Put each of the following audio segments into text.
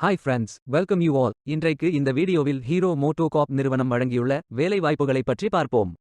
Hi friends, welcome you all. இன்றைக்கு இந்த வீடியோவில் ஹீரோ மோட்டோகார்ப் நிறுவனம் வழங்கியுள்ள வேலைவாய்ப்புகளைப் பற்றி பார்ப்போம்.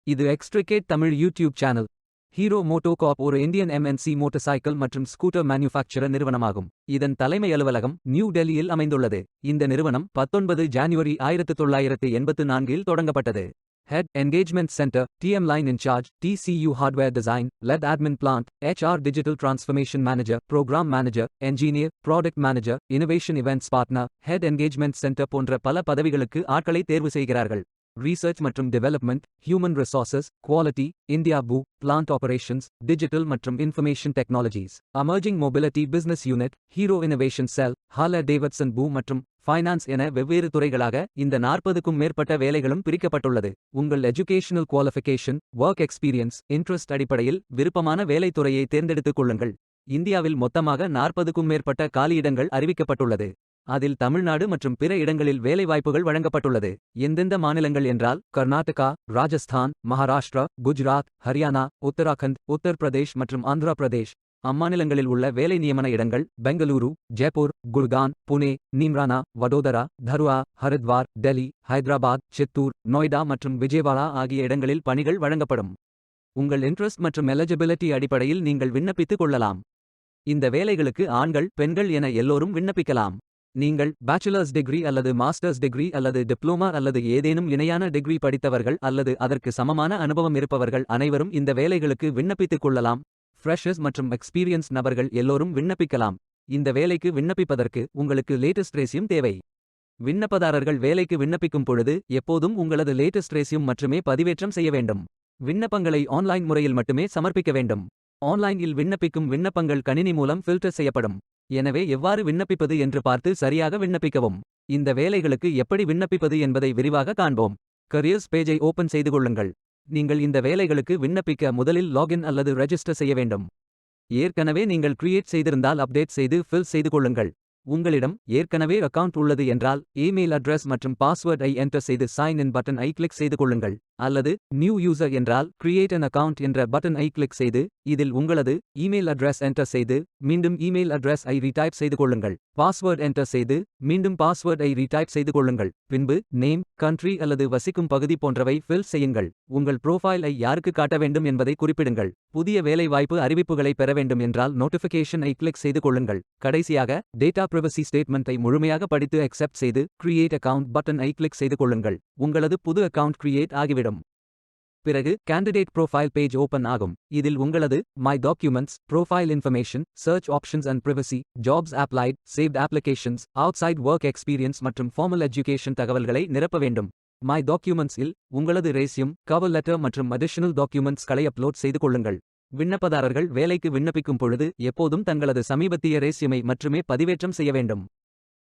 இது extricate Tamil YouTube channel. Hero MotoCorp ஒரு இந்தியன் எம்என்சி மோட்டார் சைக்கிள் மற்றும் ஸ்கூட்டர் மேனுஃபேக்சரர் நிறுவனமாகும். இதன் தலைமை அலுவலகம் நியூ டெல்லியில் அமைந்துள்ளது. இந்த நிறுவனம் 19 ஜான்வரி 1984இல் தொடங்கப்பட்டது. Head Engagement Center, TM Line in Charge, TCU Hardware Design, Lead Admin Plant, HR Digital Transformation Manager, Program Manager, Engineer, Product Manager, Innovation Events Partner, Head Engagement Center போன்ற பல பதவிகளுக்கு ஆட்களை தேர்வு செய்கிறார்கள். Research மற்றும் Development, Human Resources, Quality, India BU, Plant Operations, Digital மற்றும் Information Technologies, Emerging Mobility Business Unit, Hero Innovation Cell, Harley-Davidson BU மற்றும் finance என வெவ்வேறு துறைகளாக இந்த 40க்கும் மேற்பட்ட வேலைகளும் பிரிக்கப்பட்டுள்ளது. உங்கள் educational qualification, work experience, interest அடிப்படையில் விருப்பமான வேலைத்துறையை தேர்ந்தெடுத்துக் கொள்ளுங்கள். இந்தியாவில் மொத்தமாக 40க்கும் மேற்பட்ட காலியிடங்கள் அறிவிக்கப்பட்டுள்ளது. அதில் தமிழ்நாடு மற்றும் பிற இடங்களில் வேலைவாய்ப்புகள் வழங்கப்பட்டுள்ளது. எந்தெந்த மாநிலங்கள் என்றால் கர்நாடகா, ராஜஸ்தான், மகாராஷ்டிரா, குஜராத், ஹரியானா, உத்தராகண்ட், உத்தரப்பிரதேஷ் மற்றும் ஆந்திர பிரதேஷ். அம்மாநிலங்களில் உள்ள வேலை நியமன இடங்கள் பெங்களூரு, ஜெய்ப்பூர், குர்கான், புனே, நீம்ரானா, வடோதரா, தருவா, ஹரித்வார், டெல்லி, ஹைதராபாத், சித்தூர், நொய்டா மற்றும் விஜயவாடா ஆகிய இடங்களில் பணிகள் வழங்கப்படும். உங்கள் இன்ட்ரெஸ்ட் மற்றும் எலிஜிபிலிட்டி அடிப்படையில் நீங்கள் விண்ணப்பித்துக் கொள்ளலாம். இந்த வேலைகளுக்கு ஆண்கள், பெண்கள் என எல்லோரும் விண்ணப்பிக்கலாம். நீங்கள் பேச்சுலர்ஸ் டிகிரி அல்லது மாஸ்டர்ஸ் டிகிரி அல்லது டிப்ளோமா அல்லது ஏதேனும் இணையான டிகிரி படித்தவர்கள் அல்லது அதற்கு சமமான அனுபவம் இருப்பவர்கள் அனைவரும் இந்த வேலைகளுக்கு விண்ணப்பித்துக் கொள்ளலாம். ஃப்ரெஷர்ஸ் மற்றும் எக்ஸ்பீரியன்ஸ் நபர்கள் எல்லோரும் விண்ணப்பிக்கலாம். இந்த வேலைக்கு விண்ணப்பிப்பதற்கு உங்களுக்கு லேட்டஸ்ட் ரெஸ்யூம் தேவை. விண்ணப்பதாரர்கள் வேலைக்கு விண்ணப்பிக்கும் பொழுது எப்போதும் உங்களது லேட்டஸ்ட் ரெஸ்யூம் மட்டுமே பதிவேற்றம் செய்ய வேண்டும். விண்ணப்பங்களை ஆன்லைன் முறையில் மட்டுமே சமர்ப்பிக்க வேண்டும். ஆன்லைனில் விண்ணப்பிக்கும் விண்ணப்பங்கள் கணினி மூலம் ஃபில்டர் செய்யப்படும். எனவே எவ்வாறு விண்ணப்பிப்பது என்று பார்த்து சரியாக விண்ணப்பிக்கவும். இந்த வேலைகளுக்கு எப்படி விண்ணப்பிப்பது என்பதை விரிவாக காண்போம். கரியர்ஸ் பேஜை ஓபன் செய்து கொள்ளுங்கள். நீங்கள் இந்த வேலைகளுக்கு விண்ணப்பிக்க முதலில் லாகின் அல்லது ரெஜிஸ்டர் செய்ய வேண்டும். ஏற்கனவே நீங்கள் கிரியேட் செய்திருந்தால் அப்டேட் செய்து ஃபில் செய்து கொள்ளுங்கள். உங்களிடம் ஏற்கனவே அக்கவுண்ட் உள்ளது என்றால் இமெயில் அட்ரஸ் மற்றும் பாஸ்வேர்ட் ஐ என்டர் செய்து சைன் இன் பட்டன் ஐ கிளிக் செய்து கொள்ளுங்கள். அல்லது நியூ யூசர் என்றால் கிரியேட் அன் அக்கவுண்ட் என்ற பட்டன் ஐ கிளிக் செய்து இதில் உங்களது இமெயில் அட்ரஸ் என்டர் செய்து மீண்டும் இமெயில் அட்ரஸ் ஐ ரீடைப் செய்து கொள்ளுங்கள். பாஸ்வேர்ட் என்டர் செய்து மீண்டும் பாஸ்வேர்ட் ஐ ரீடைப் செய்து கொள்ளுங்கள். பின்பு நேம், கண்ட்ரி அல்லது வசிக்கும் பகுதி போன்றவை ஃபில் செய்யுங்கள். உங்கள் புரோஃபைல் ஐ யாருக்கு காட்ட வேண்டும் என்பதை குறிப்பிடுங்கள். புதிய வேலைவாய்ப்பு அறிவிப்புகளை பெற வேண்டும் என்றால் நோட்டிஃபிகேஷன் ஐ கிளிக் செய்து கொள்ளுங்கள். கடைசியாக டேட்டா பிரைவசி ஸ்டேட்மெண்ட்டை முழுமையாக படித்து அக்செப்ட் செய்து கிரியேட் அக்கவுண்ட் பட்டன் ஐ கிளிக் செய்து கொள்ளுங்கள். உங்களது புது அக்கவுண்ட் கிரியேட் ஆகிவிடும். பிறகு கேண்டிடேட் ப்ரோஃபைல் பேஜ் ஓபன் ஆகும். இதில் உங்களது my documents, profile information, search options and privacy, jobs applied, saved applications, outside work experience மற்றும் ஃபார்மல் எஜுகேஷன் தகவல்களை நிரப்ப வேண்டும். மை டாக்குமெண்ட்ஸில் உங்களது ரெஸ்யூம், கவர் லெட்டர் மற்றும் அடிஷனல் டாக்குமெண்ட்ஸ்களை அப்லோட் செய்து கொள்ளுங்கள். விண்ணப்பதாரர்கள் வேலைக்கு விண்ணப்பிக்கும் பொழுது எப்போதும் தங்களது சமீபத்திய ரெஸ்யூமை மட்டுமே பதிவேற்றம் செய்ய வேண்டும்.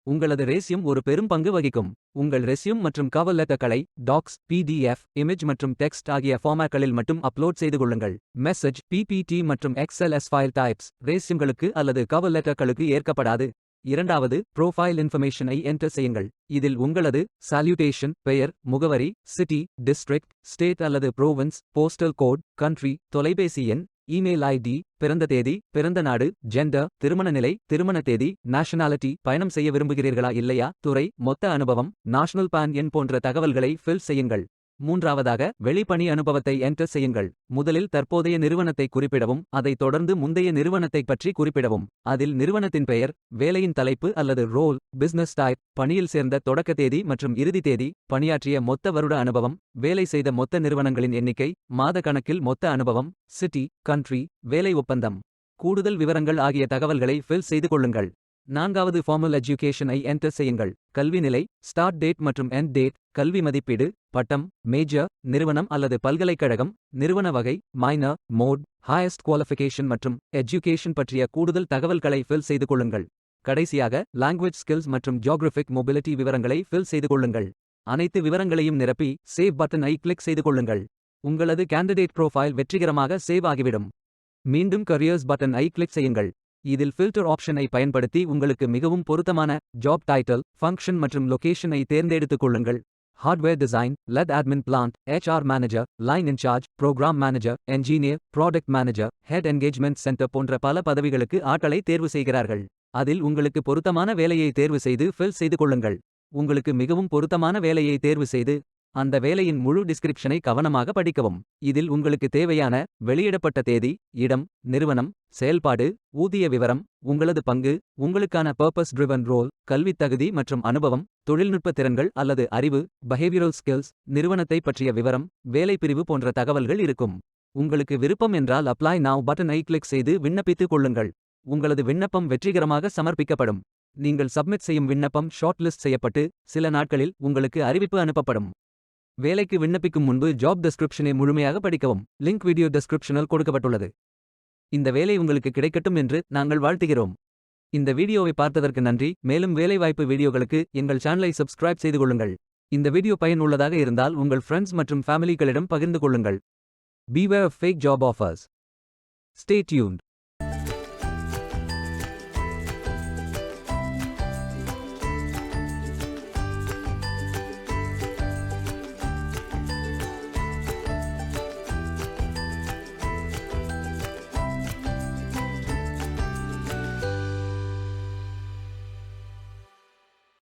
உங்களது ரெஸ்யூம் ஒரு பெரும் பங்கு வகிக்கும். உங்கள் ரெஸ்யூம் மற்றும் கவர் லெட்டர்களை டாக்ஸ், PDF, இமேஜ் மற்றும் டெக்ஸ்ட் ஆகிய ஃபார்மேட்களில் மட்டும் அப்லோட் செய்து கொள்ளுங்கள். மெசேஜ், PPT மற்றும் XLS ஃபைல் டைப்ஸ் ரெஸ்யூம்களுக்கு அல்லது கவர் லெட்டர்களுக்கு ஏற்கப்படாது. இரண்டாவது, ப்ரோஃபைல் இன்ஃபர்மேஷனை என்டர் செய்யுங்கள். இதில் உங்களது சால்யூட்டேஷன், பெயர், முகவரி, சிட்டி, டிஸ்ட்ரிக்ட், ஸ்டேட் அல்லது ப்ரோவின்ஸ், போஸ்டல் கோட், கண்ட்ரி, தொலைபேசி எண், இமெயில் ஐடி, பிறந்த தேதி, பிறந்த நாடு, ஜெண்டர், திருமண நிலை, திருமண தேதி, நேஷனாலிட்டி, பயணம் செய்ய விரும்புகிறீர்களா இல்லையா, துறை, மொத்த அனுபவம், நேஷனல் பான் எண் போன்ற தகவல்களை ஃபில் செய்யுங்கள். மூன்றாவதாக வெளிப்பணி அனுபவத்தை என்டர் செய்யுங்கள். முதலில் தற்போதைய நிறுவனத்தை குறிப்பிடவும் அதைத் தொடர்ந்து முந்தைய நிறுவனத்தை பற்றி குறிப்பிடவும். அதில் நிறுவனத்தின் பெயர், வேலையின் தலைப்பு அல்லது ரோல், பிசினஸ் டைப், பணியில் சேர்ந்த தொடக்க தேதி மற்றும் இறுதி தேதி, பணியாற்றிய மொத்த வருட அனுபவம், வேலை செய்த மொத்த நிறுவனங்களின் எண்ணிக்கை, மாத கணக்கில் மொத்த அனுபவம், சிட்டி, கண்ட்ரி, வேலை ஒப்பந்தம், கூடுதல் விவரங்கள் ஆகிய தகவல்களை ஃபில் செய்து கொள்ளுங்கள். நான்காவது, ஃபார்மல் எஜுகேஷன் ஐ என்டர் செய்யுங்கள். கல்வி நிலை, ஸ்டார்ட் டேட் மற்றும் எண்ட் டேட், கல்வி மதிப்பீடு, பட்டம், மேஜர், நிறுவனம் அல்லது பல்கலைக்கழகம், நிறுவன வகை, மைனர், மோட், ஹையஸ்ட் குவாலிஃபிகேஷன் மற்றும் எஜுகேஷன் பற்றிய கூடுதல் தகவல்களை ஃபில் செய்து கொள்ளுங்கள். கடைசியாக லாங்குவேஜ் ஸ்கில்ஸ் மற்றும் ஜியோகிராஃபிக் மொபிலிட்டி விவரங்களை ஃபில் செய்து கொள்ளுங்கள். அனைத்து விவரங்களையும் நிரப்பி சேவ் பட்டன் ஐ கிளிக் செய்து கொள்ளுங்கள். உங்களது கேண்டிடேட் ப்ரோஃபைல் வெற்றிகரமாக சேவ் ஆகிவிடும். மீண்டும் கரியர்ஸ் பட்டன் ஐ கிளிக் செய்யுங்கள். இதில் ஃபில்டர் ஆப்ஷனை பயன்படுத்தி உங்களுக்கு மிகவும் பொருத்தமான ஜாப் டைட்டில், ஃபங்க்ஷன் மற்றும் லொகேஷனை தேர்ந்தெடுத்துக் கொள்ளுங்கள். Hardware design, lead admin plant, HR manager, line in charge, program manager, engineer, product manager, head engagement centre போன்ற பல பதவிகளுக்கு ஆட்களை தேர்வு செய்கிறார்கள். அதில் உங்களுக்கு பொருத்தமான வேலையை தேர்வு செய்து ஃபில் செய்து கொள்ளுங்கள். உங்களுக்கு மிகவும் பொருத்தமான வேலையை தேர்வு செய்து அந்த வேலையின் முழு டிஸ்கிரிப்ஷனை கவனமாக படிக்கவும். இதில் உங்களுக்கு தேவையான வெளியிடப்பட்ட தேதி, இடம், நிறுவனம், செயல்பாடு, ஊதிய விவரம், உங்களது பங்கு, உங்களுக்கான பர்பஸ் ட்ரிவன் ரோல், கல்வித் தகுதி மற்றும் அனுபவம், தொழில்நுட்ப திறன்கள் அல்லது அறிவு, பிஹேவியரல் ஸ்கில்ஸ், நிறுவனத்தை பற்றிய விவரம், வேலை பிரிவு போன்ற தகவல்கள் இருக்கும். உங்களுக்கு விருப்பம் என்றால் அப்ளை நவ் பட்டனை கிளிக் செய்து விண்ணப்பித்துக் கொள்ளுங்கள். உங்களது விண்ணப்பம் வெற்றிகரமாக சமர்ப்பிக்கப்படும். நீங்கள் சப்மிட் செய்யும் விண்ணப்பம் ஷார்ட் லிஸ்ட் செய்யப்பட்டு சில நாட்களில் உங்களுக்கு அறிவிப்பு அனுப்பப்படும். வேலைக்கு விண்ணப்பிக்கும் முன்பு ஜாப் டெஸ்கிரிப்ஷனை முழுமையாக படிக்கவும். லிங்க் வீடியோ டெஸ்கிரிப்ஷனில் கொடுக்கப்பட்டுள்ளது. இந்த வேலை உங்களுக்கு கிடைக்கட்டும் என்று நாங்கள் வாழ்த்துகிறோம். இந்த வீடியோவை பார்த்ததற்கு நன்றி. மேலும் வேலைவாய்ப்பு வீடியோகளுக்கு எங்கள் சேனலை சப்ஸ்கிரைப் செய்து கொள்ளுங்கள். இந்த வீடியோ பயனுள்ளதாக இருந்தால் உங்கள் ஃப்ரெண்ட்ஸ் மற்றும் ஃபேமிலிகளிடம் பகிர்ந்து கொள்ளுங்கள். Beware of fake job offers. Stay tuned.